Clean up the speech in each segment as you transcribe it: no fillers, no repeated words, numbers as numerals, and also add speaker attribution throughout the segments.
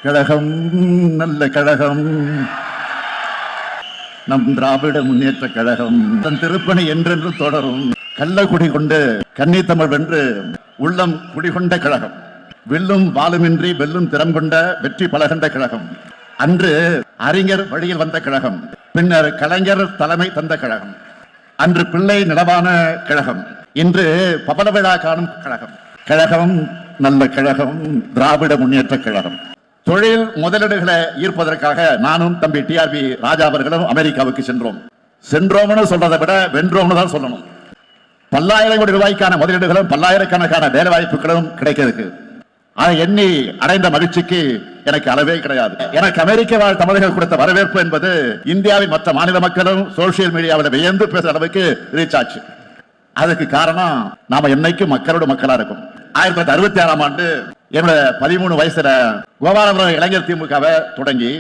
Speaker 1: கழகம் நல்ல கழகம், நம் திராவிட முன்னேற்ற கழகம் தன் திருப்பணி என்றென்று தொடரும். கள்ளக்குடி கொண்டு கன்னித்தமிழ் வென்று உள்ளம் குடிகொண்ட கழகம், வில்லும் வாளுமின்றி வெல்லும் திறம் கொண்ட வெற்றி பலகண்ட கழகம். அன்று அறிஞர் வழியில் வந்த கழகம், பின்னர் கலைஞர் தலைமை தந்த கழகம். அன்று பிள்ளை நிலவான கழகம், இன்று பவள விழா காணும் கழகம். கழகம் நல்ல கழகம், திராவிட முன்னேற்ற கழகம். தொழில் முதலீடுகளை ஈர்ப்பதற்காக நானும் தம்பி டிஆர்பி ராஜா அவர்களும் அமெரிக்காவுக்கு சென்றோம்னு சொல்றதை விட வென்றோம்னு தான் சொல்லணும். பல்லாயிரம் கோடி ரூபாய்க்கான முதலீடுகளும் பல்லாயிரக்கணக்கான வேலை வாய்ப்புகளும் கிடைக்கிறதுக்கு அதை எண்ணி அடைந்த மகிழ்ச்சிக்கு எனக்கு அளவே கிடையாது. எனக்கு அமெரிக்க வாழ் தமிழர்கள் கொடுத்த வரவேற்பு என்பது இந்தியாவின் மற்ற மாநில மக்களும் சோசியல் மீடியாவில் வியந்து பேசுற அளவுக்கு ரீச் ஆச்சு. அதுக்கு காரணம் நாம என்னைக்கும் மக்களோட மக்களா இருக்கும். 1966ஆம் ஆண்டு என்னோட 13 வயசுல கோபாலபுரம் இளைஞர் திமுகவை தொடங்கி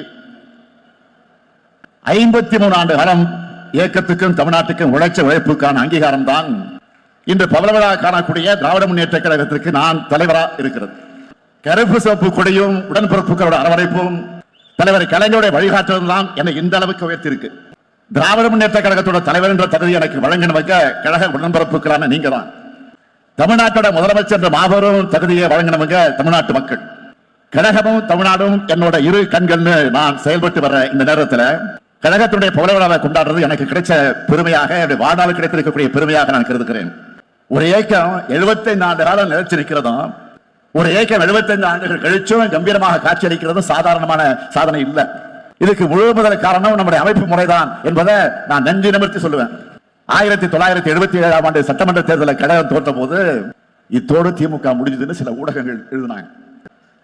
Speaker 1: 53 ஆண்டு காலம் இயக்கத்துக்கும் தமிழ்நாட்டுக்கும் உழைச்ச உழைப்புக்கான அங்கீகாரம் தான் இன்று பவள விழா காணக்கூடிய திராவிட முன்னேற்ற கழகத்திற்கு நான் தலைவரா இருக்கிறது. கருப்பு சிவப்பு கொடியும் உடன்பிறப்புகளோட அரவணைப்பும் தலைவர் கலைஞருடைய வழிகாட்டுதல் தான் என்னை இந்த அளவுக்கு உயர்த்தியிருக்கு. திராவிட முன்னேற்ற கழகத்தோட தலைவர் என்ற தகுதி எனக்கு வழங்கினவங்க கழக உடன்பிறப்புகளான நீங்க தான். தமிழ்நாட்டோட முதலமைச்சர் என்ற மாபெரும் தகுதியை வழங்கினவங்க தமிழ்நாட்டு மக்கள். கழகமும் தமிழ்நாடும் என்னோட இரு கண்கள்னு நான் செயல்பட்டு வர இந்த நேரத்தில் கழகத்துடைய பவள விழாவை கொண்டாடுறது எனக்கு கிடைச்ச பெருமையாக, வாழ்நாள் கிடைத்திருக்கக்கூடிய பெருமையாக நான் கருதுகிறேன். ஒரு இயக்கம் 75 ஆண்டு காலம் நிலைச்சிருக்கிறதும், ஒரு இயக்கம் 75 ஆண்டுகள் கழிச்சும் கம்பீரமாக காட்சியளிக்கிறதும் சாதாரணமான சாதனை இல்லை. இதுக்கு முழு முதல் காரணம் நம்முடைய அமைப்பு முறைதான் என்பதை நான் நெஞ்சு நிமிர்த்தி சொல்லுவேன். 1977ஆம் ஆண்டு சட்டமன்ற தேர்தலில் கழகம் தோற்ற போது இத்தோடு திமுக முடிஞ்சதுன்னு சில ஊடகங்கள் எழுதினாங்க.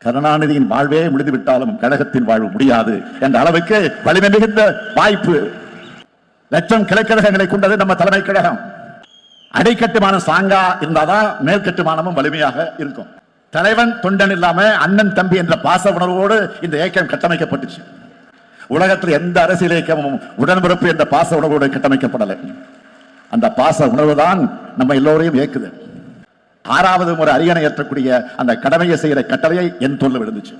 Speaker 1: கருணாநிதியின் வாழ்வே முடிந்து விட்டாலும் கழகத்தின் வாழ்வு முடியாது என்ற அளவுக்கு வலிமை மிகுந்த வாய்ப்பு லட்சம் கிளைக்கழகங்களை கொண்டது நம்ம தலைமை கழகம். அடிக்கட்டுமானம் சாங்கா இருந்தாதான் மேற்கட்டுமானமும் வலிமையாக இருக்கும். தலைவன் தொண்டன் இல்லாம அண்ணன் தம்பி என்ற பாச உணர்வோடு இந்த இயக்கம் கட்டமைக்கப்பட்டுச்சு. உலகத்தில் எந்த அரசியல் இயக்கமும் உடன்பிறப்பு என்ற பாச உணர்வோடு கட்டமைக்கப்படலை. அந்த பாச உணர்வு தான் நம்ம எல்லோரையும் இயக்குது. 6வது முறை அரியணை ஏற்றக்கூடிய அந்த கடமையை செய்கிற கட்டளையை என் தோல்ல விழுந்துச்சு.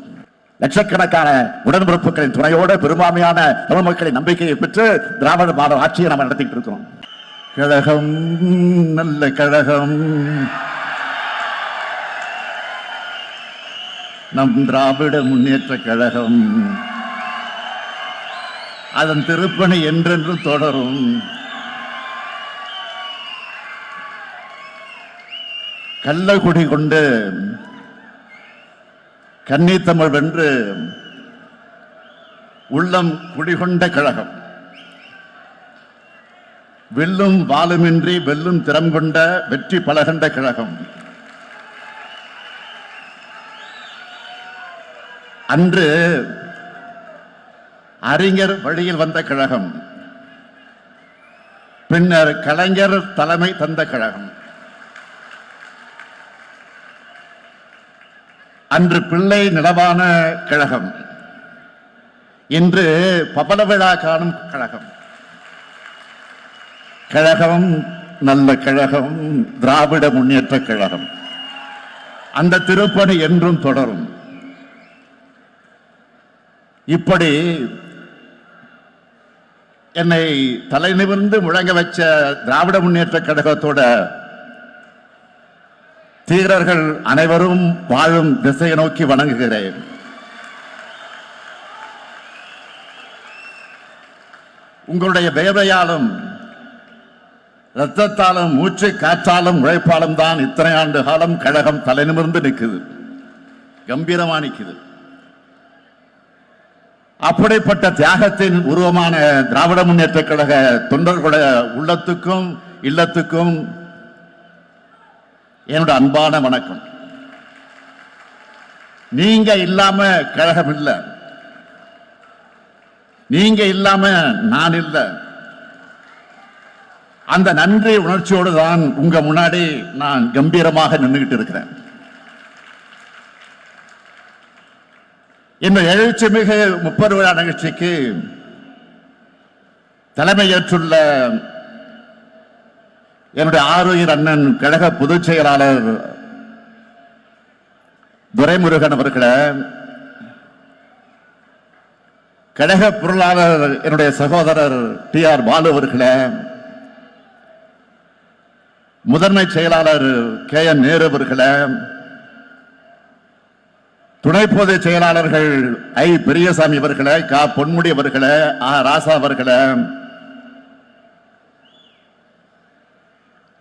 Speaker 1: லட்சக்கணக்கான உடன்பிறப்புகளின் துணையோடு பெரும்பான்மையான தமிழ் மக்களின் நம்பிக்கையை பெற்று திராவிட மாடல் ஆட்சியை நம்ம நடத்திட்டு இருக்கிறோம். கழகம் நல்ல கழகம், நம் திராவிட முன்னேற்ற கழகம் அதன் திருப்பணி என்றென்று தொடரும். கள்ளக்குடி கொண்டு கன்னித்தமிழ் வென்று உள்ளம் குடிகொண்ட கழகம், வில்லும் வாளுமின்றி வெல்லும் திறம் கொண்ட வெற்றி பலகண்ட கழகம். அன்று அறிஞர் வழியில் வந்த கழகம், பின்னர் கலைஞர் தலைமை தந்த கழகம். அன்று பிள்ளை நிலவான கழகம், இன்று பவள விழா காணும் கழகம். கழகம் நல்ல கழகம், திராவிட முன்னேற்ற கழகம். அந்த திருப்பணி என்றும் தொடரும். இப்படி என்னை தலை நிமிர்ந்து முழங்க வச்ச திராவிட முன்னேற்ற கழகத்தோட தீரர்கள் அனைவரும் வாழும் திசையை நோக்கி வணங்குகிறேன். உங்களுடைய வேதையாலும் இரத்தத்தாலும் மூச்சு காற்றாலும் உழைப்பாலும் தான் இத்தனை ஆண்டு காலம் கழகம் தலை நிமிர்ந்து நிற்குது, கம்பீரமா நிற்குது. அப்படிப்பட்ட தியாகத்தின் உருவமான திராவிட முன்னேற்ற கழக தொண்டர்களுடைய உள்ளத்துக்கும் இல்லத்துக்கும் என்னோட அன்பான வணக்கம். நீங்க இல்லாம கழகம் இல்லை, நீங்க இல்லாம நான் இல்லை. அந்த நன்றி உணர்ச்சியோடு தான் உங்க முன்னாடி நான் கம்பீரமாக நின்றுகிட்டு இருக்கிறேன். இந்த எழுச்சி மிகு 30 விழா நிகழ்ச்சிக்கு தலைமையேற்றுள்ள என்னுடைய ஆருயிர் அண்ணன் கழக பொதுச் செயலாளர் துரைமுருகன் அவர்களை கழக பொருளாளர் என்னுடைய சகோதரர் டி.ஆர். பாலு அவர்களே, முதன்மை செயலாளர் கே.என். நேரு அவர்களே, துணை பொதுச் செயலாளர்கள் ஐ. பெரியசாமி அவர்களே, கா. பொன்முடி அவர்களே, ஆ. ராசா அவர்களே,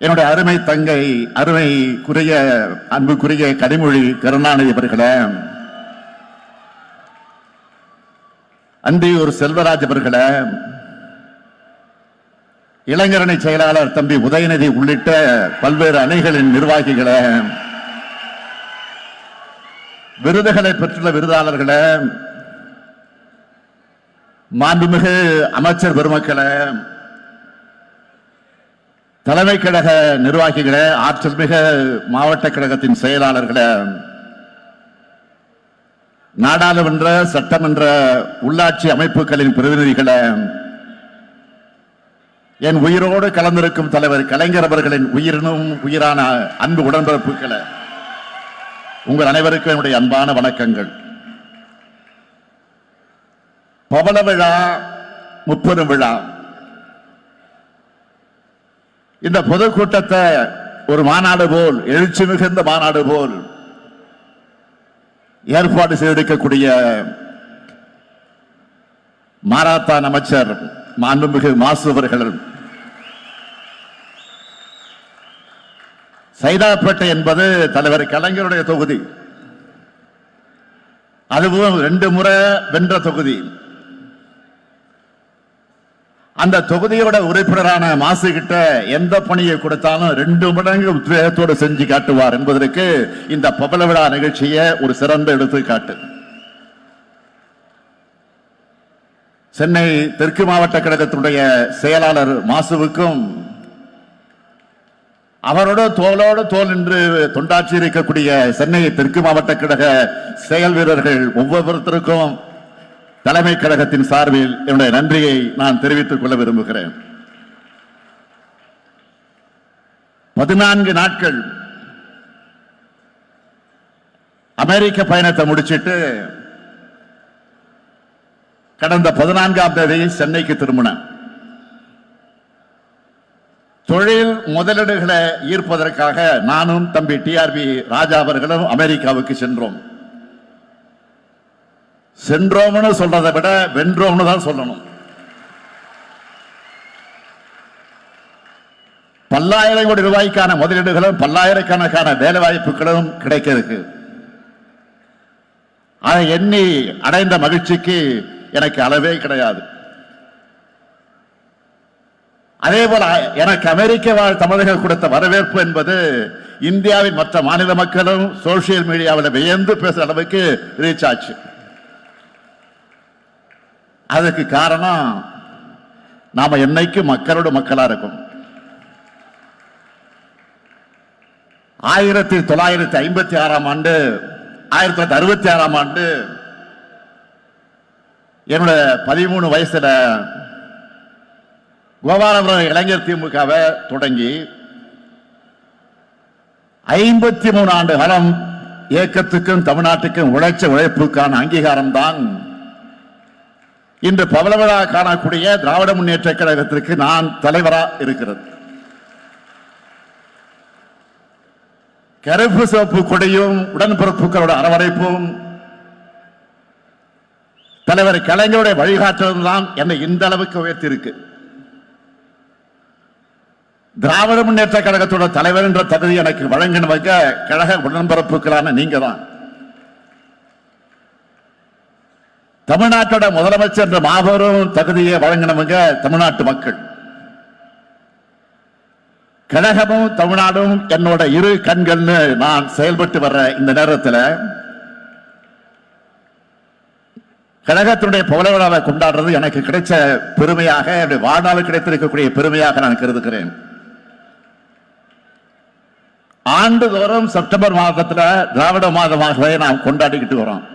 Speaker 1: என்னுடைய அருமை தங்கை அருமைக்குரிய அன்புக்குரிய கனிமொழி கருணாநிதி அவர்களே, அந்தியூர் செல்வராஜ் அவர்களே, இளைஞரணி செயலாளர் தம்பி உதயநிதி உள்ளிட்ட பல்வேறு அணிகளின் நிர்வாகிகளே, விருதுகளை பெற்றுள்ள விருதாளர்களே, மாண்புமிகு அமைச்சர் பெருமக்களே, தலைமை கழக நிர்வாகிகளே, ஆற்றல் மிக மாவட்ட கழகத்தின் செயலாளர்களே, நாடாளுமன்ற சட்டமன்ற உள்ளாட்சி அமைப்புகளின் பிரதிநிதிகளே, என் உயிரோடு கலந்திருக்கும் தலைவர் கலைஞர் அவர்களின் உயிரினும் உயிரான அன்பு உடன்பிறப்புகளே, உங்கள் அனைவருக்கும் என்னுடைய அன்பான வணக்கங்கள். பவள விழா, முப்பெரும் விழா. இந்த பொதுக்கூட்டத்தை ஒரு மாநாடு போல், எழுச்சி மிகுந்த மாநாடு போல் ஏற்பாடு செய்திருக்கக்கூடிய மாரத்தான் அமைச்சர் மாண்புமிகு மாசு அவர்கள், சைதாப்பேட்டை என்பது தலைவர் கலைஞருடைய தொகுதி, அதுவும் 2 முறை வென்ற தொகுதி. அந்த தொகுதியோட உறுப்பினரான மாசு கிட்ட எந்த பணியை கொடுத்தாலும் 2 மடங்கு உத்வேகத்தோடு செஞ்சு காட்டுவார் என்பதற்கு இந்த பவள விழா நிகழ்ச்சியை ஒரு சிறந்த எடுத்துக்காட்டு. சென்னை தெற்கு மாவட்ட கழகத்தினுடைய செயலாளர் மாசுவுக்கும் அவரோட தோளோடு தோல் என்று தொண்டாற்றி இருக்கக்கூடிய சென்னை தெற்கு மாவட்ட கழக செயல் வீரர்கள் ஒவ்வொருத்தருக்கும் தலைமை கழகத்தின் சார்பில் என்னுடைய நன்றியை நான் தெரிவித்துக் கொள்ள விரும்புகிறேன். 14 நாட்கள் அமெரிக்க பயணத்தை முடிச்சிட்டு கடந்த 14ஆம் தேதி சென்னைக்கு திரும்பினேன். தொழில் முதலீடுகளை ஈர்ப்பதற்காக நானும் தம்பி டி.ஆர்.பி. ராஜா அவர்களும் அமெரிக்காவுக்கு சென்றோம். சென்றோம்னு சொல்றதை விட வென்றோம்னு தான் சொல்லணும். பல்லாயிரம் கோடி ரூபாய்க்கான முதலீடுகளும் பல்லாயிரக்கணக்கான வேலை வாய்ப்புகளும் கிடைக்க இருக்கு. அதை எண்ணி அடைந்த மகிழ்ச்சிக்கு எனக்கு அளவே கிடையாது. அதே போல எனக்கு அமெரிக்க வாழ் தமிழர்கள் கொடுத்த வரவேற்பு என்பது இந்தியாவின் மற்ற மாநில மக்களும் சோசியல் மீடியாவில் வியந்து பேசுற அளவுக்கு ரீச் ஆச்சு. அதுக்கு காரணம் நாம என்னைக்கு மக்களோட மக்களா இருக்கும். 1956ஆம் ஆண்டு 1966ஆம் ஆண்டு என்னோட 13 வயசுல கோபாலபுரம் இளைஞர் திமுகவை தொடங்கி 53 ஆண்டு காலம் இயக்கத்துக்கும் தமிழ்நாட்டுக்கும் உழைச்ச உழைப்புக்கான அங்கீகாரம் தான் இன்று பவள விழா காணக்கூடிய திராவிட முன்னேற்ற கழகத்திற்கு நான் தலைவரா இருக்கிறது. கருப்பு சிவப்பு கொடியும் உடன்பிறப்புகளோட அரவணைப்பும் தலைவர் கலைஞருடைய வழிகாட்டுதல் தான் என்னை இந்த அளவுக்கு உயர்த்தி இருக்கு. திராவிட முன்னேற்ற கழகத்தோட தலைவர் என்ற தகுதி எனக்கு வழங்கினவங்க கழக உடன்பிறப்புகளான நீங்க தான். தமிழ்நாட்டோட முதலமைச்சர் என்ற மாபெரும் தகுதியை வழங்கினவங்க தமிழ்நாட்டு மக்கள். கழகமும் தமிழ்நாடும் என்னோட இரு கண்கள்னு நான் செயல்பட்டு வர்ற இந்த நேரத்தில் கழகத்தினுடைய பவள விழாவை கொண்டாடுறது எனக்கு கிடைச்ச பெருமையாக, வாழ்நாள் கிடைத்திருக்கக்கூடிய பெருமையாக நான் கருதுகிறேன். ஆண்டுதோறும் செப்டம்பர் மாதத்தில் திராவிட மாதமாகவே நாம் கொண்டாடிக்கிட்டு வரோம்.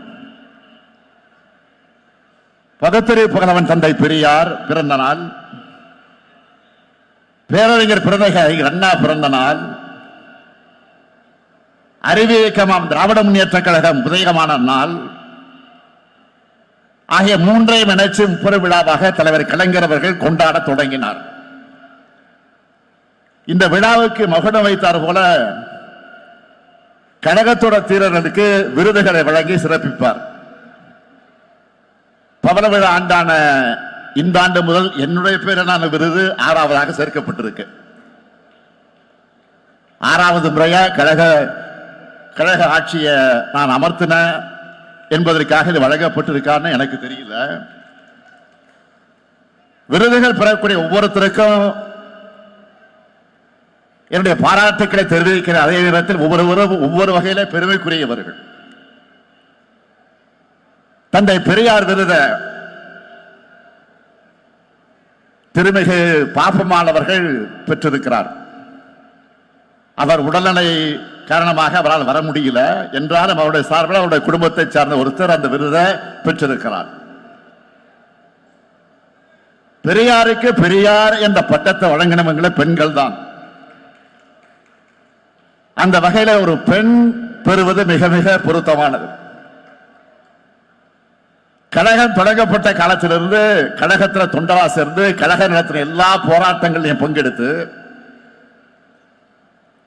Speaker 1: பகுத்தறிவு புகழவன் தந்தை பெரியார் பிறந்த நாள், பேரறிஞர் பிறந்தகை அண்ணா பிறந்த நாள், அறிவு இயக்கமாம் திராவிட முன்னேற்ற கழகம் உதயமான நாள், ஆகிய மூன்றையும் இணைச்சு முப்பெரு விழாவாக தலைவர் கலைஞர் அவர்கள் கொண்டாட தொடங்கினார். இந்த விழாவுக்கு மகுடம் வைத்தார் போல கழகத்தோட தீரர்களுக்கு விருதுகளை வழங்கி சிறப்பிப்பார். பவள விழா ஆண்டான இந்த ஆண்டு முதல் என்னுடைய பேரான விருது 6வதாக சேர்க்கப்பட்டிருக்கு. 6வது முறையா கழக ஆட்சியை நான் அமர்த்தின என்பதற்காக இது வழங்கப்பட்டிருக்கான்னு எனக்கு தெரியல. விருதுகள் பெறக்கூடிய ஒவ்வொருத்தருக்கும் என்னுடைய பாராட்டுக்களை தெரிவிக்கிற அதே நேரத்தில் ஒவ்வொருவரும் ஒவ்வொரு வகையில பெருமைக்குரியவர்கள். தந்தை பெரியார் விருத திருமிகு பாப்பம்மாள் அவர்கள் பெற்றிருக்கிறார். அவர் உடல்நிலை காரணமாக அவரால் வர முடியல என்றாலும் அவருடைய சார்பில் அவருடைய குடும்பத்தை சார்ந்த ஒருத்தர் அந்த விருதை பெற்றிருக்கிறார். பெரியாருக்கு பெரியார் என்ற பட்டத்தை வழங்கினவங்களே பெண்கள் தான். அந்த வகையில ஒரு பெண் பெறுவது மிக மிக பொருத்தமானது. கழகம் தொடங்கப்பட்ட காலத்திலிருந்து கழகத்தில் தொண்டரா சேர்ந்து கழக நடத்தின எல்லா போராட்டங்களையும் பங்கெடுத்து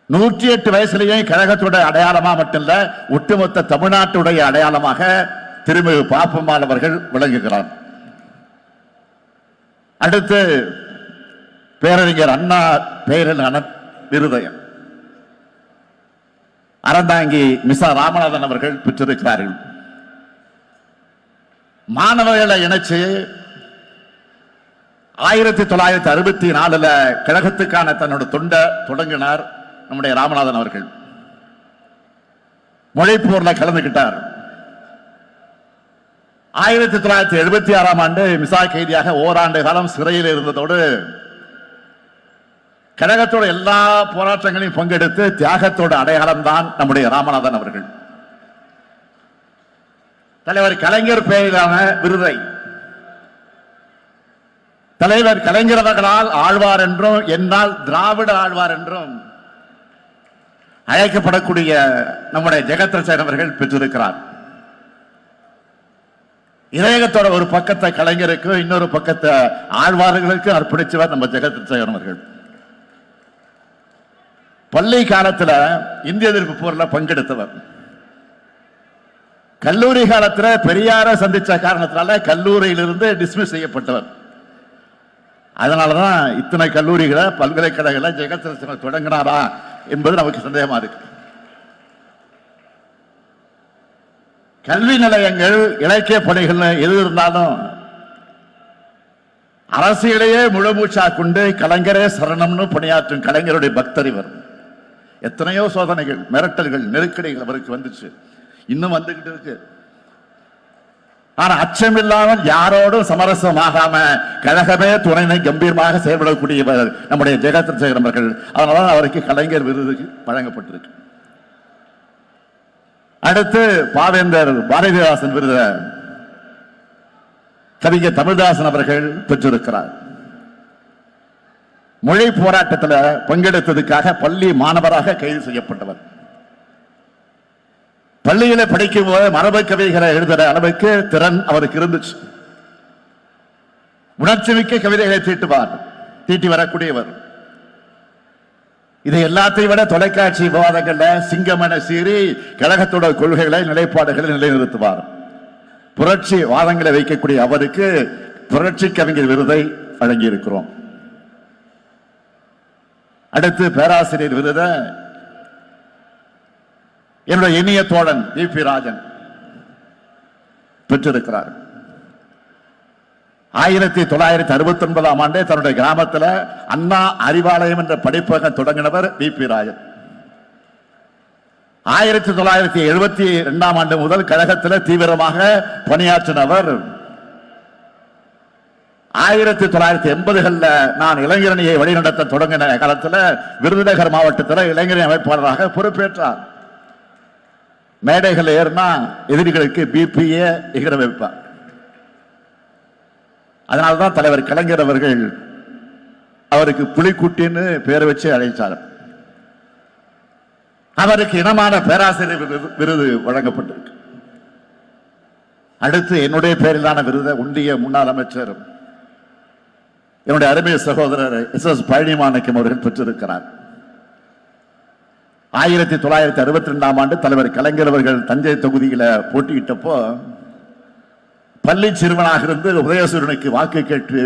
Speaker 1: 108 வயசுலேயே கழகத்துடைய அடையாளமா மட்டுமல்ல ஒட்டுமொத்த தமிழ்நாட்டுடைய அடையாளமாக திருமிகு பாப்பம்மாள் அவர்கள் விளங்குகிறார். அடுத்து பேரறிஞர் அண்ணா பெயரிலான விருதயம் அறந்தாங்கி மிசா ராமநாதன் அவர்கள் பெற்றிருக்கிறார்கள். மாணவர்களை இணைச்சு 1964 கழகத்துக்கான தன்னோட தொண்டை தொடங்கினார் நம்முடைய ராமநாதன் அவர்கள். மொழிப்போர்ல கலந்துகிட்டார். 1976 ஆண்டு மிசா கைதியாக ஓராண்டு காலம் சிறையில் இருந்ததோடு கழகத்தோட எல்லா போராட்டங்களையும் பங்கெடுத்து தியாகத்தோட அடையாளம் தான் நம்முடைய ராமநாதன் அவர்கள். தலைவர் கலைஞர் பெயரிலான விருதை தலைவர் கலைஞர் அவர்களால் ஆழ்வார் என்றும் என்னால் திராவிட ஆழ்வார் என்றும் அழைக்கப்படக்கூடிய நம்முடைய ஜெகத்ரட்சகன் அவர்கள் பெற்றிருக்கிறார். இதயத்தோட ஒரு பக்கத்தை கலைஞருக்கு இன்னொரு பக்கத்தை ஆழ்வார்களுக்கு அர்ப்பணிச்சவர் நம்ம ஜெகத்ரட்சகன் அவர்கள். பள்ளி காலத்துல இந்திய எதிர்ப்பு போர்ல பங்கெடுத்தவர். கல்லூரி காலத்துல பெரியார சந்திச்ச காரணத்தினால கல்லூரியிலிருந்து டிஸ்மிஸ் செய்யப்பட்டவர். அதனாலதான் இத்தனை கல்லூரிகளை பல்கலைக்கழகங்களை ஜெகத்ரட்சகன் தொடங்கினாரா என்பது நமக்கு சந்தேகமா இருக்கு. கல்வி நிலையங்கள் இலக்கிய பணிகள் எது இருந்தாலும் அரசியலையே முழுமூச்சா கொண்டு கலைஞரே சரணம்னு பணியாற்றும் கலைஞருடைய பக்தர் இவர். எத்தனையோ சோதனைகள், மிரட்டல்கள், நெருக்கடிகள் அவருக்கு வந்துச்சு, இன்னும் வந்துகிட்டு இருக்கு. ஆனா அச்சம் இல்லாமல் யாரோடும் சமரசமாகாம கழகமே துணைனை கம்பீரமாக செயல்படக்கூடியவர் நம்முடைய ஜெகத்ரட்சகன் அவர்கள். அதனால அவருக்கு கலைஞர் விருது வழங்கப்பட்டிருக்கு. அடுத்து பாவேந்தர் பாரதிதாசன் விருது கவிஞர் தமிழ்தாசன் அவர்கள் பெற்றிருக்கிறார். மொழி போராட்டத்தில் பங்கெடுத்ததுக்காக பள்ளி மாணவராக கைது செய்யப்பட்டவர். பள்ளியில படிக்கும் போது மரபு கவிதைகளை எழுதுற அளவுக்கு திறன் அவருக்கு இருந்துச்சு. உணர்ச்சி மிக்க கவிதைகளை தீட்டி வரக்கூடியவர். இதை எல்லாத்தையும் விட தொலைக்காட்சி விவாதங்கள்ல சிங்கமன சீறி கழகத்தோட கொள்கைகளை நிலைப்பாடுகளை நிலைநிறுத்துவார். புரட்சி வாதங்களை வைக்கக்கூடிய அவருக்கு புரட்சி கவிஞர் விருதை வழங்கி இருக்கிறோம். அடுத்து பேராசிரியர் விருதை என்னுடைய இனிய தோழன் வி.பி. ராஜன் பெற்றிருக்கிறார். 1969 ஆண்டு தன்னுடைய கிராமத்தில் அண்ணா அறிவாலயம் என்ற படிப்பகம் தொடங்கினவர் வி.பி. ராஜன். 1972 ஆண்டு முதல் கழகத்தில் தீவிரமாக பணியாற்றினவர். 1980களில் நான் இளைஞரணியை வழிநடத்த தொடங்கின காலத்தில் விருதுநகர் மாவட்டத்தில் இளைஞரணி அமைப்பாளராக பொறுப்பேற்றார். மேடைகள் ஏறினா எதிரிகளுக்கு பிபிஏ எகிர வைப்பார். அதனால்தான் தலைவர் கலைஞர் அவர்கள் அவருக்கு புலிக்குட்டின்னு பேர் வச்சு அழைத்தார். அவருக்கு இனமான பேராசிரியர் விருது வழங்கப்பட்டிருக்கு. அடுத்து என்னுடைய பெயரிலான விருதை ஒன்றிய முன்னாள் அமைச்சர் என்னுடைய அருமை சகோதரர் SS பழனிமாணிக்கம் அவர்கள் பெற்றிருக்கிறார். 1962ஆம் ஆண்டு தலைவர் கலைஞர் அவர்கள் தஞ்சை தொகுதியில போட்டியிட்டப்போ பள்ளி சிறுவனாக இருந்து உதயசூரனுக்கு வாக்கு கேட்டு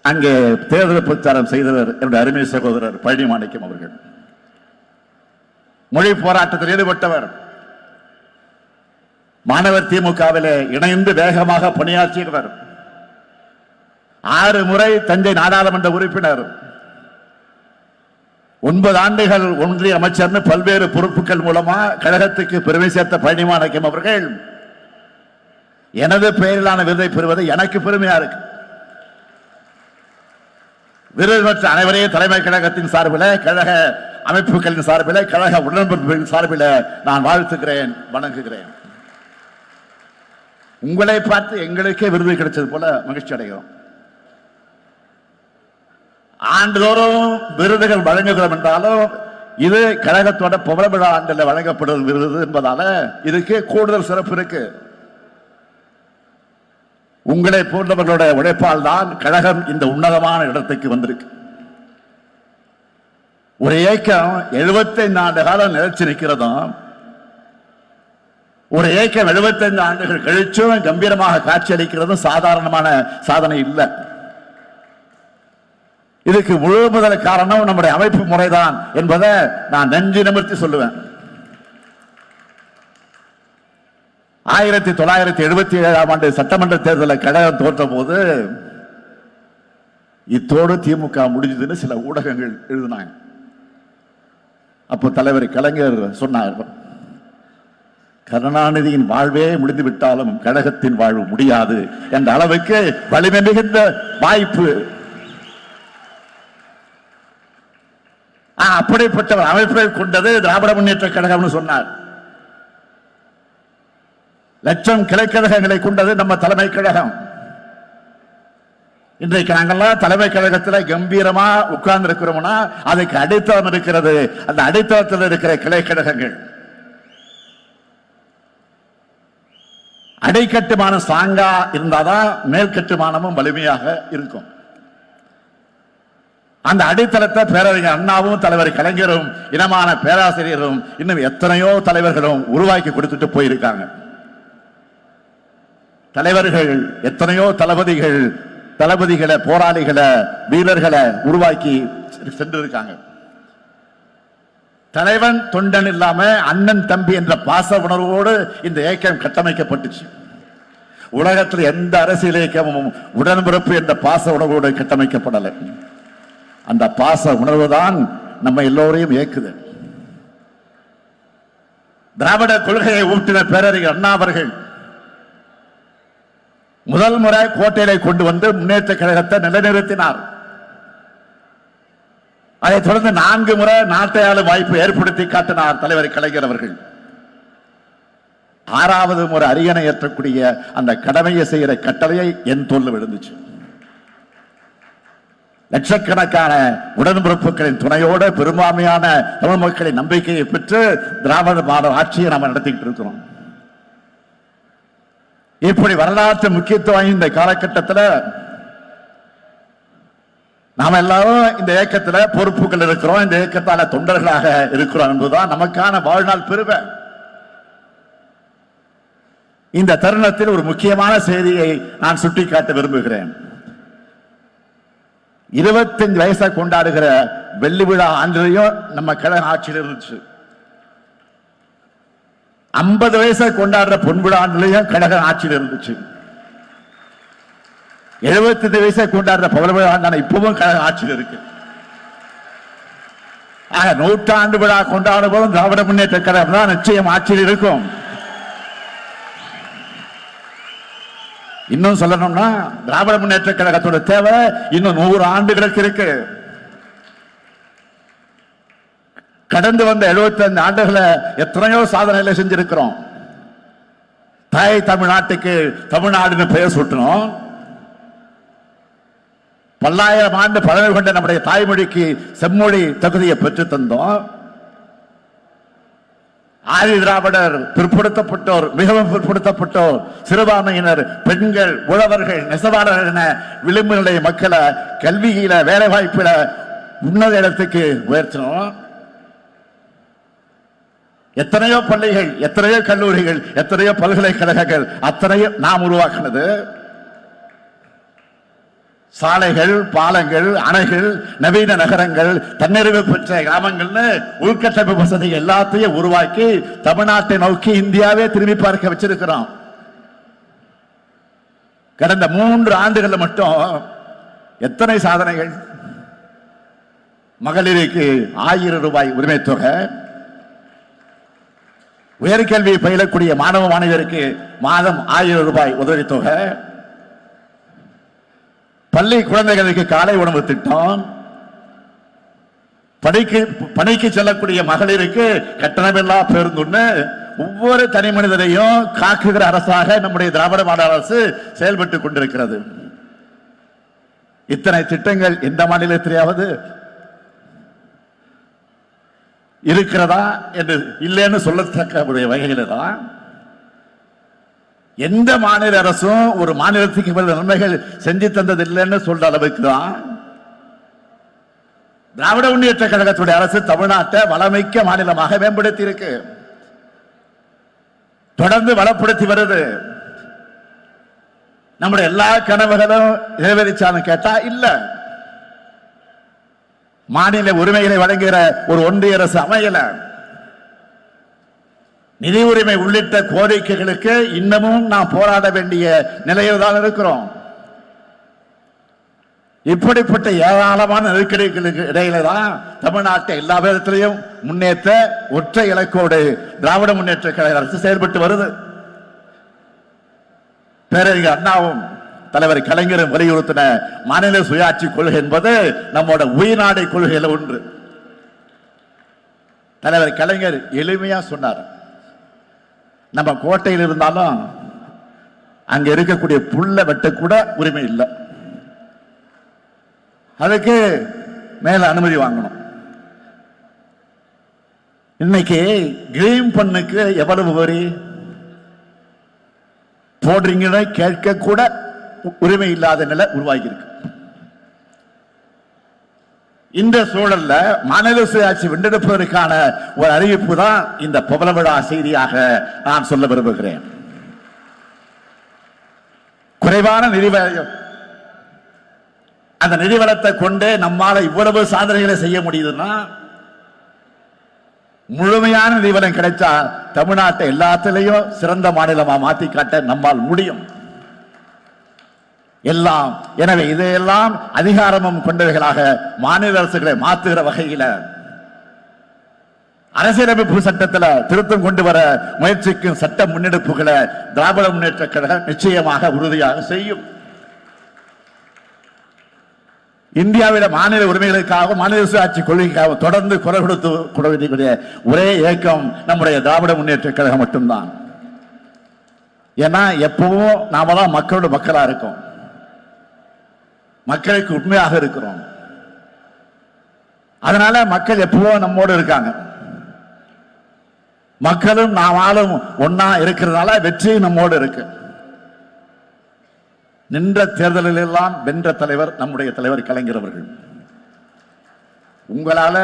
Speaker 1: அங்கே தேர்தல் பிரச்சாரம் செய்தவர் என்னுடைய அருமை சகோதரர் பழனிமாணிக்கம் அவர்கள். மொழி போராட்டத்தில் ஈடுபட்டவர். மாணவர் திமுகவிலே இணைந்து வேகமாக பணியாற்றியவர். 6 முறை தஞ்சை நாடாளுமன்ற உறுப்பினர், 9 ஆண்டுகள் ஒன்றிய அமைச்சர், பல்வேறு பொறுப்புகள் மூலமா கழகத்துக்கு பெருமை சேர்த்த பழனிமாணிக்கம் அவர்கள் எனது பெயரிலான விருதை பெறுவது எனக்கு பெருமையா இருக்கு. விருது பெற்ற அனைவரையும் தலைமை கழகத்தின் சார்பில், கழக அமைப்புகளின் சார்பில், கழக உடன்பிறப்புகளின் சார்பில் நான் வாழ்த்துகிறேன், வணங்குகிறேன். உங்களை பார்த்து எங்களுக்கே விருது கிடைச்சது போல மகிழ்ச்சி அடைகிறோம். ஆண்டுதோறும் விருதுகள் வழங்குகிறோம் என்றாலும் இது கழகத்தோட பவள விழா ஆண்டில் வழங்கப்படும் விருது என்பதால இதுக்கு கூடுதல் சிறப்பு இருக்கு. உங்களை போன்றவர்களுடைய உழைப்பால் தான் கழகம் இந்த உன்னதமான இடத்துக்கு வந்திருக்கு. ஒரு இயக்கம் 75 ஆண்டு காலம் நிலைச்சு நிற்கிறதும், ஒரு இயக்கம் 75 ஆண்டுகள் கழிச்சும் கம்பீரமாக காட்சியளிக்கிறதும் சாதாரணமான சாதனை இல்லை. இதுக்கு முழு முதல் காரணம் நம்முடைய அமைப்பு முறைதான் என்பதை நான் நெஞ்சு நிமிர்த்தி சொல்லுவேன். 1977ஆம் ஆண்டு சட்டமன்ற தேர்தலில் கழகம் தோற்ற போது இத்தோடு திமுக முடிஞ்சதுன்னு சில ஊடகங்கள் எழுதினாங்க. அப்போ தலைவர் கலைஞர் சொன்னார், கருணாநிதியின் வாழ்வே முடிந்து விட்டாலும் கழகத்தின் வாழ்வு முடியாது என்ற அளவுக்கு வலிமை மிகுந்த வாய்ப்பு. அப்படிப்பட்ட அமைப்பை கொண்டது திராவிட முன்னேற்ற கழகம்னு சொன்னார். லட்சம் கிளைக்கழகங்களை கொண்டது நம்ம தலைமை கழகம். இன்றைக்கு நாங்கள்லாம் தலைமை கழகத்தில் கம்பீரமா உட்கார்ந்து இருக்கிறோம்னா அதுக்கு அடித்தளம் இருக்கிறது. அந்த அடித்தளத்தில் இருக்கிற கிளைக்கழகங்கள் அடிக்கட்டுமானம் ஸ்ட்ராங்கா இருந்தாதான் மேற்கட்டுமானமும் வலிமையாக இருக்கும். அந்த அடித்தளத்தை பேரறிஞர் அண்ணாவும் தலைவர் கலைஞரும் இனமான பேராசிரியரும் இன்னும் எத்தனையோ தலைவர்களும் உருவாக்கி கொடுத்துட்டு போயிருக்காங்க. தலைவர்கள் எத்தனையோ தளபதிகளை, போராளிகளை, வீரர்களை உருவாக்கி சென்றிருக்காங்க. தலைவன் தொண்டன் இல்லாம அண்ணன் தம்பி என்ற பாச உணர்வோடு இந்த இயக்கம் கட்டமைக்கப்பட்டுச்சு. உலகத்தில் எந்த அரசியல் இயக்கமும் உடன்பிறப்பு என்ற பாச உணர்வோடு கட்டமைக்கப்படலை. அந்த பாச உணர்வு தான் நம்ம எல்லோரையும் இயக்குது. திராவிட கொள்கையை ஊட்டின பேரறிஞர் அண்ணா அவர்கள் முதல் முறை கோட்டையை கொண்டு வந்து முன்னேற்ற கழகத்தை நிலைநிறுத்தினார். அதைத் தொடர்ந்து 4 முறை நாட்டை ஆளும் வாய்ப்பு ஏற்படுத்தி காட்டினார் தலைவர் கலைஞர் அவர்கள். 6வது முறை அரியணை ஏற்றக்கூடிய அந்த கடமையை செய்கிற கட்டளையை என் தோல்ல விழுந்துச்சு. லட்சக்கணக்கான உடன்பிறப்புகளின் துணையோடு பெரும்பான்மையான தமிழ் மக்களின் நம்பிக்கையை பெற்று திராவிட மாடல் ஆட்சியை நாம் நடத்திட்டு இருக்கிறோம். இப்படி வரலாற்று முக்கியத்துவம் இந்த காலகட்டத்தில் நாம எல்லாரும் இந்த இயக்கத்தில் பொறுப்புகள் இருக்கிறோம். இந்த இயக்கத்தால தொண்டர்களாக இருக்கிறோம் என்பதுதான் நமக்கான வாழ்நாள் பெருமை. இந்த தருணத்தில் ஒரு முக்கியமான செய்தியை நான் சுட்டிக்காட்ட விரும்புகிறேன். 25 வயசை கொண்டாடுகிற வெள்ளி விழா ஆண்டிலையும் நம்ம கழக ஆட்சியில் இருந்துச்சு. 50 வயசை கொண்டாடுற பொன் விழா ஆண்டிலையும் கழக ஆட்சியில் இருந்துச்சு. 75 வயசை கொண்டாடுற பவள விழா ஆண்டான இப்பவும் கழக ஆட்சியில் இருக்கு. ஆக 100 விழா கொண்டாடும் போதும் திராவிட முன்னேற்ற கழகம் தான் நிச்சயம் ஆட்சியில் இருக்கும். இன்னும் சொல்லணும்னா திராவிட முன்னேற்ற கழகத்தோட தேவை இன்னும் 100 ஆண்டுகளுக்கு இருக்கு. கடந்து வந்த 75 ஆண்டுகளை எத்தனையோ சாதனைகளை செஞ்சிருக்கிறோம். தாய் தமிழ்நாட்டுக்கு தமிழ்நாடுன்னு பெயர் சூட்டணும். பல்லாயிரம் ஆண்டு பழமை கொண்ட நம்முடைய தாய்மொழிக்கு செம்மொழி தகுதியை பெற்று தந்தோம். ஆதி திராவிடர் பிற்படுத்தப்பட்டோர், மிகவும் பிற்படுத்தப்பட்டோர், சிறுபான்மையினர், பெண்கள், உழவர்கள், நெசவாளர்கள் என விளிம்பு நிலை மக்களை கல்வியில, வேலை வாய்ப்புல உன்னத இடத்துக்கு உயர்த்தணும். எத்தனையோ பள்ளிகள், எத்தனையோ கல்லூரிகள், எத்தனையோ பல்கலைக்கழகங்கள், அத்தனையும் நாம் உருவாக்குனது. சாலைகள், பாலங்கள், அணைகள், நவீன நகரங்கள், தன்னிறைவு பெற்ற கிராமங்கள்னு உள்கட்டமைப்பு வசதி எல்லாத்தையும் உருவாக்கி தமிழ்நாட்டை நோக்கி இந்தியாவே திரும்பி பார்க்க வச்சிருக்கிறோம். கடந்த 3 ஆண்டுகள் மட்டும் எத்தனை சாதனைகள்! மகளிருக்கு 1000 ரூபாய் உரிமை தொகை, உயர்கல்வி பயிலக்கூடிய மாணவ மாணவியருக்கு மாதம் 1000 ரூபாய் உதவித்தொகை, பள்ளி குழந்தைகளுக்கு காலை உணவு திட்டம், பணிக்கு செல்லக்கூடிய மகளிருக்கு கட்டணமில்லா பேருந்துன்னு ஒவ்வொரு தனி மனிதனையும் காக்குகிற அரசாக நம்முடைய திராவிட மாடல் அரசு செயல்பட்டுக் கொண்டிருக்கிறது. இத்தனை திட்டங்கள் எந்த மாநிலத்திலேயாவது இருக்கிறதா என்று இல்லைன்னு சொல்லத்தக்க வகையில தான் எந்த மாநில அரசும் ஒரு மாநிலத்துக்கு நன்மைகள் செஞ்சு தந்தது இல்லைன்னு சொல்ற அளவுக்கு தான் திராவிட முன்னேற்ற கழகத்துடைய அரசு தமிழ்நாட்டை வளமிக்க மாநிலமாக மேம்படுத்தி இருக்கு, தொடர்ந்து வளப்படுத்தி வருது. நம்முடைய எல்லா கனவுகளும் நிறைவேறிச்சான்னு கேட்டா இல்ல. மாநில உரிமைகளை வழங்குகிற ஒரு ஒன்றிய அரசு அமையல. நிதி உரிமை உள்ளிட்ட கோரிக்கைகளுக்கு இன்னமும் நாம் போராட வேண்டிய நிலையில் தான் இருக்கிறோம். இப்படிப்பட்ட ஏராளமான நெருக்கடிகளுக்கு இடையில தான் தமிழ்நாட்டை எல்லா விதத்திலையும் முன்னேற்ற ஒற்றை இலக்கோடு திராவிட முன்னேற்ற கழக அரசு செயல்பட்டு வருது. பேரறிஞர் அண்ணாவும் தலைவர் கலைஞரும் வலியுறுத்தின மாநில சுயாட்சி கொள்கை என்பது நம்மோட உயிர்நாடை கொள்கையில ஒன்று. தலைவர் கலைஞர் எளிமையா சொன்னார், நம்ம கோட்டையில் இருந்தாலும் அங்க இருக்கக்கூடிய புல்ல வெட்டக்கூட உரிமை இல்லை, அதுக்கு மேல அனுமதி வாங்கணும். இன்னைக்கு கிரீம் பண்ணுக்கு எவ்வளவு வரி போடுறீங்கன்னு கேட்க கூட உரிமை இல்லாத நிலை உருவாகி இருக்கு. இந்த சூழல்ல மாநில சுயாட்சி வென்றெடுப்பதற்கான ஒரு அறிவிப்பு தான் இந்த பவள விழா செய்தியாக நான் சொல்ல விரும்புகிறேன். குறைவான நிதிவளம், அந்த நிதிவளத்தை கொண்டு நம்மால இவ்வளவு சாதனைகளை செய்ய முடியுதுன்னா, முழுமையான நிதிவளம் கிடைச்சா தமிழ்நாட்டை எல்லாத்திலையும் சிறந்த மாநிலமா மாற்றி காட்ட நம்மால் முடியும் எல்லாம். எனவே இதையெல்லாம் அதிகாரமும் கொண்டவைகளாக மாநில அரசுகளை மாற்றுகிற வகையில் அரசியலமைப்பு சட்டத்தில் திருத்தம் கொண்டு வர முயற்சிக்கும் சட்ட முன்னெடுப்புகளை திராவிட முன்னேற்ற கழகம் நிச்சயமாக உறுதியாக செய்யும். இந்தியாவில மாநில உரிமைகளுக்காக, மாநில சுயாட்சி கொள்கைக்காக தொடர்ந்து குரல் கொடுத்து ஒரே இயக்கம் நம்முடைய திராவிட முன்னேற்ற கழகம் மட்டும்தான். ஏன்னா எப்பவும் நாம தான் மக்களோட மக்களா இருக்கோம், மக்களுக்கு உண்மையாக இருக்கிறோம். அதனால மக்கள் எப்பவும் நம்மோடு இருக்காங்க. மக்களும் நாமாலும் ஒன்னா இருக்கிறதுனால வெற்றி நம்மோடு இருக்கு. நின்ற தேர்தலில் எல்லாம் வென்ற தலைவர் நம்முடைய தலைவர் கலைஞர் அவர்கள். உங்களால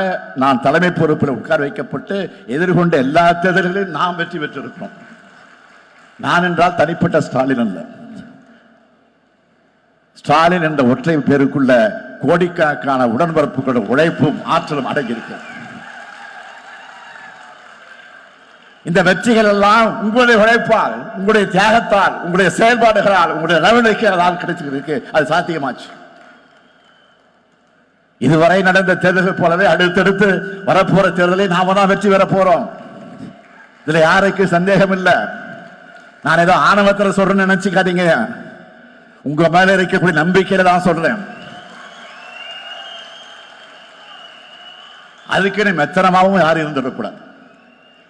Speaker 1: நான் தலைமை பொறுப்பில் உட்கார வைக்கப்பட்டு எதிர்கொண்ட எல்லா தேர்தல்களிலும் நாம் வெற்றி பெற்றிருக்கிறோம். நான் என்றால் தனிப்பட்ட ஸ்டாலின் அல்ல, ஸ்டாலின் என்ற ஒற்றை பேருக்குள்ள கோடிக்கணக்கான உடன்பிறப்புகளோட உழைப்பும் ஆற்றலும் அடங்கியிருக்கு. இந்த வெற்றிகள் எல்லாம் உங்களுடைய உழைப்பால், உங்களுடைய தியாகத்தால், உங்களுடைய செயல்பாடுகளால், உங்களுடைய நடவடிக்கைகளால் கிடைச்சிருக்கு. அது சாத்தியமாச்சு. இதுவரை நடந்த தேர்தல்கள் போலவே அடுத்தடுத்து வரப்போற தேர்தலை நாம தான் வெற்றி பெற போறோம். இதுல யாருக்கு சந்தேகம் இல்லை. நான் ஏதோ ஆணவத்தில் சொல்றேன்னு நினைச்சுக்காதீங்க, உங்க மேல இருக்கக்கூடிய நம்பிக்கையில தான் சொல்றேன். அதுக்கு மெத்தனமாவும் யாரும் இருந்துடக்கூடாது,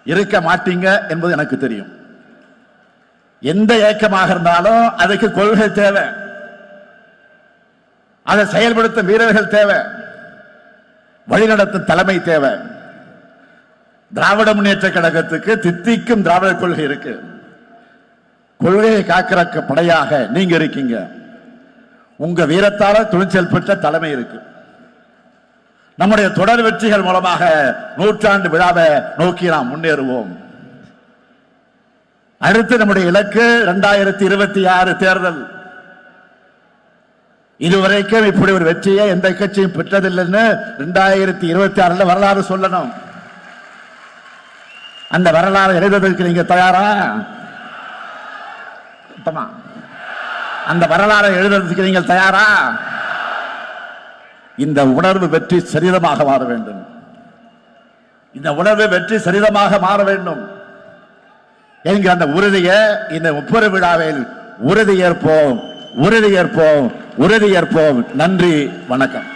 Speaker 1: இருக்க மாட்டீங்க என்பது எனக்கு தெரியும். எந்த இயக்கமாக இருந்தாலும் அதுக்கு கொள்கை தேவை, அதை செயல்படுத்த வீரர்கள் தேவை, வழிநடத்தும் தலைமை தேவை. திராவிட முன்னேற்ற கழகத்துக்கு தித்திக்கும் திராவிட கொள்கை இருக்கு. கொள்கையை காக்கிற படையாக நீங்க இருக்கீங்க. உங்க வீரத்தால துணிச்சல் பெற்ற தலைமை இருக்கு. நம்முடைய தொடர் வெற்றிகள் மூலமாக 100ஆண்டு விழாவை நோக்கி நாம் முன்னேறுவோம். அடுத்து நம்முடைய இலக்கு 2026 தேர்தல். இதுவரைக்கும் இப்படி ஒரு வெற்றியை எந்த கட்சியும் பெற்றதில்லைன்னு 2026 வரலாறு சொல்லணும். அந்த வரலாறு எழுதுவதற்கு நீங்க தயாரா? அந்த வரலாறு எழுதுவதற்கு நீங்கள் தயாரா? இந்த உணர்வு வெற்றி சரிதமாக மாற வேண்டும். இந்த உணர்வு வெற்றி சரிதமாக மாற வேண்டும் என்கிற அந்த உறுதியை இந்த முப்பெரும் விழாவில் உறுதியேற்போம், உறுதியேற்போம், உறுதியேற்போம். நன்றி, வணக்கம்.